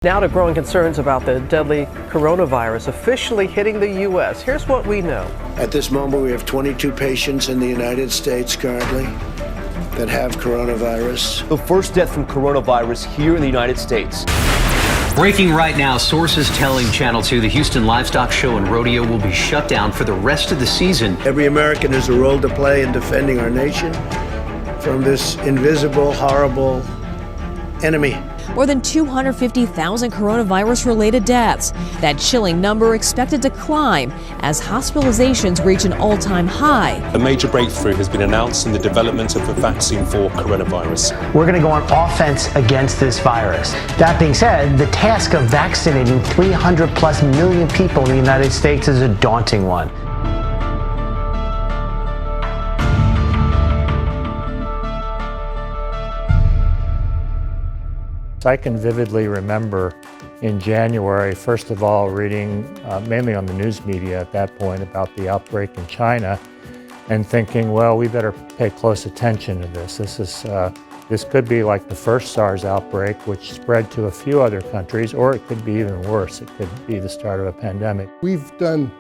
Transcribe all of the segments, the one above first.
Now to growing concerns about the deadly coronavirus officially hitting the U.S. Here's what we know. At this moment, we have 22 patients in the United States currently that have coronavirus. The first death from coronavirus here in the United States. Breaking right now, sources telling Channel 2 the Houston Livestock Show and Rodeo will be shut down for the rest of the season. Every American has a role to play in defending our nation from this invisible, horrible enemy. More than 250,000 coronavirus-related deaths. That chilling number expected to climb as hospitalizations reach an all-time high. A major breakthrough has been announced in the development of a vaccine for coronavirus. We're going to go on offense against this virus. That being said, the task of vaccinating 300 plus million people in the United States is a daunting one. I can vividly remember in January, first of all, reading mainly on the news media at that point about the outbreak in China and thinking, well, we better pay close attention to this. This could be like the first SARS outbreak, which spread to a few other countries, or it could be even worse. It could be the start of a pandemic. We've done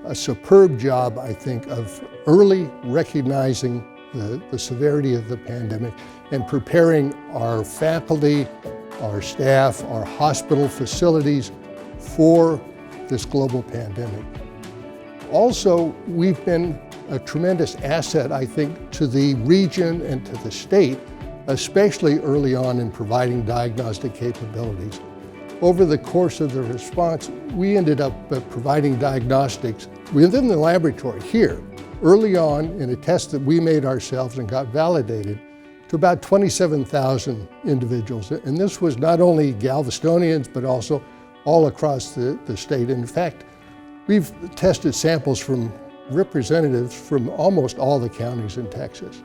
a superb job, I think, of early recognizing the severity of the pandemic and preparing our faculty, our staff, our hospital facilities for this global pandemic. Also, we've been a tremendous asset, I think, to the region and to the state, especially early on in providing diagnostic capabilities. Over the course of the response, we ended up providing diagnostics within the laboratory here, early on in a test that we made ourselves and got validated, to about 27,000 individuals. And this was not only Galvestonians, but also all across the state. In fact, we've tested samples from representatives from almost all the counties in Texas.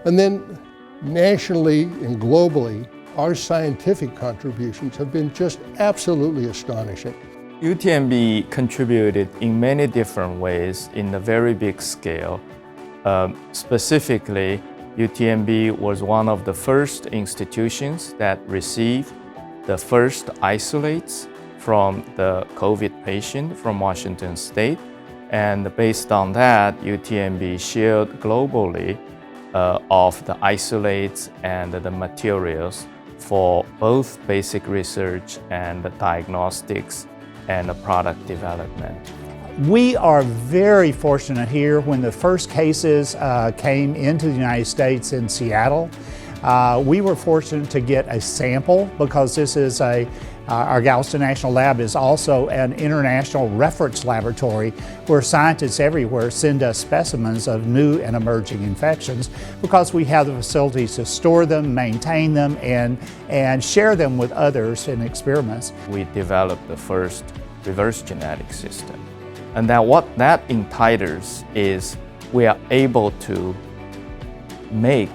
And then nationally and globally, our scientific contributions have been just absolutely astonishing. UTMB contributed in many different ways in a very big scale. Specifically, UTMB was one of the first institutions that received the first isolates from the COVID patient from Washington State. And based on that, UTMB shared globally of the isolates and the materials for both basic research and diagnostics and product development. We are very fortunate here. When the first cases came into the United States in Seattle, we were fortunate to get a sample because this is our Galveston National Lab is also an international reference laboratory where scientists everywhere send us specimens of new and emerging infections because we have the facilities to store them, maintain them, and share them with others in experiments. We developed the first reverse genetic system. And that what that entitles is we are able to make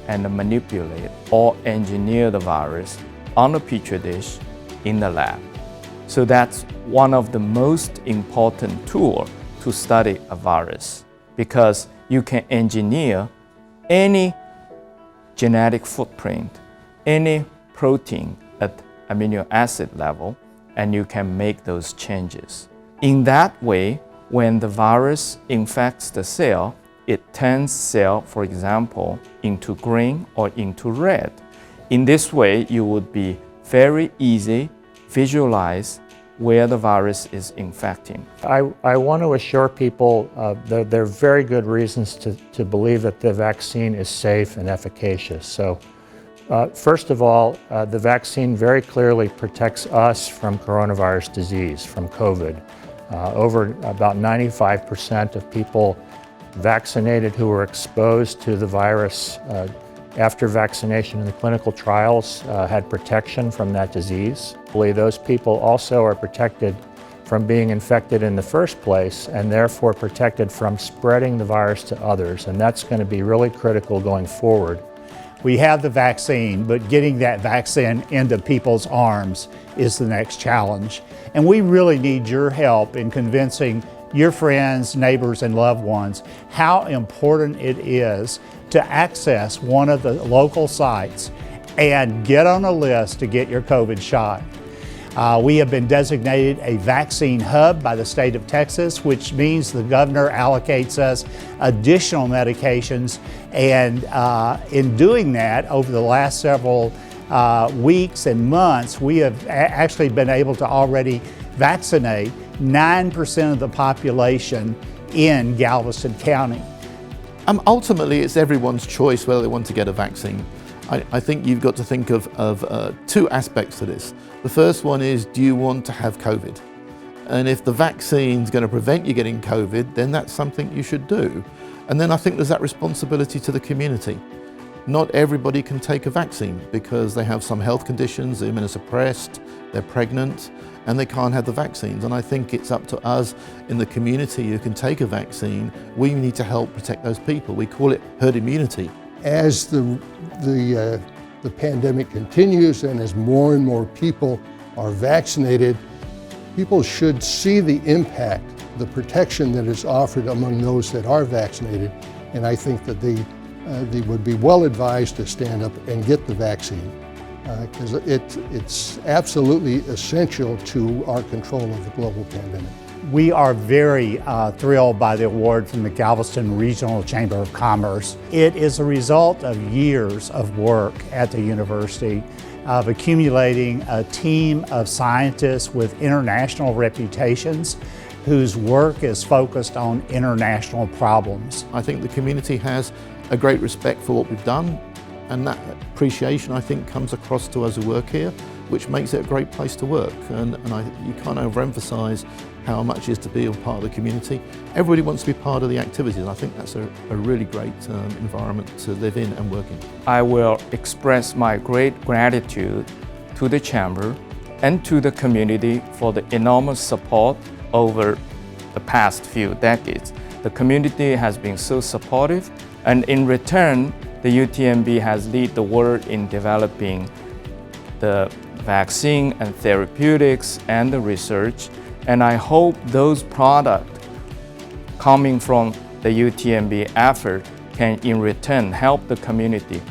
and manipulate or engineer the virus on a petri dish in the lab. So that's one of the most important tools to study a virus because you can engineer any genetic footprint, any protein at amino acid level, and you can make those changes. In that way, when the virus infects the cell, it turns cell, for example, into green or into red. In this way, you would be very easy visualize where the virus is infecting. I want to assure people that there are very good reasons to believe that the vaccine is safe and efficacious. So first of all, the vaccine very clearly protects us from coronavirus disease, from COVID. Over about 95% of people vaccinated who were exposed to the virus after vaccination in the clinical trials had protection from that disease. Those people also are protected from being infected in the first place and therefore protected from spreading the virus to others. And that's going to be really critical going forward. We have the vaccine, but getting that vaccine into people's arms is the next challenge. And we really need your help in convincing your friends, neighbors, and loved ones how important it is to access one of the local sites and get on a list to get your COVID shot. We have been designated a vaccine hub by the state of Texas, which means the governor allocates us additional medications. And in doing that, over the last several weeks and months, we have actually been able to already vaccinate 9% of the population in Galveston County. Ultimately, it's everyone's choice whether they want to get a vaccine. I think you've got to think of two aspects to this. The first one is, do you want to have COVID? And if the vaccine's going to prevent you getting COVID, then that's something you should do. And then I think there's that responsibility to the community. Not everybody can take a vaccine because they have some health conditions, they're immunosuppressed, they're pregnant, and they can't have the vaccines. And I think it's up to us in the community who can take a vaccine. We need to help protect those people. We call it herd immunity. As the pandemic continues and as more and more people are vaccinated, people should see the impact, the protection that is offered among those that are vaccinated. And I think that they would be well advised to stand up and get the vaccine because it's absolutely essential to our control of the global pandemic. We are very thrilled by the award from the Galveston Regional Chamber of Commerce. It is a result of years of work at the university of accumulating a team of scientists with international reputations whose work is focused on international problems. I think the community has a great respect for what we've done, and that appreciation, I think, comes across to us who work here, which makes it a great place to work. And you can't overemphasize how much it is to be a part of the community. Everybody wants to be part of the activities, and I think that's a really great environment to live in and work in. I will express my great gratitude to the Chamber and to the community for the enormous support over the past few decades. The community has been so supportive, and in return, the UTMB has led the world in developing the vaccine and therapeutics and the research. And I hope those products coming from the UTMB effort can in return help the community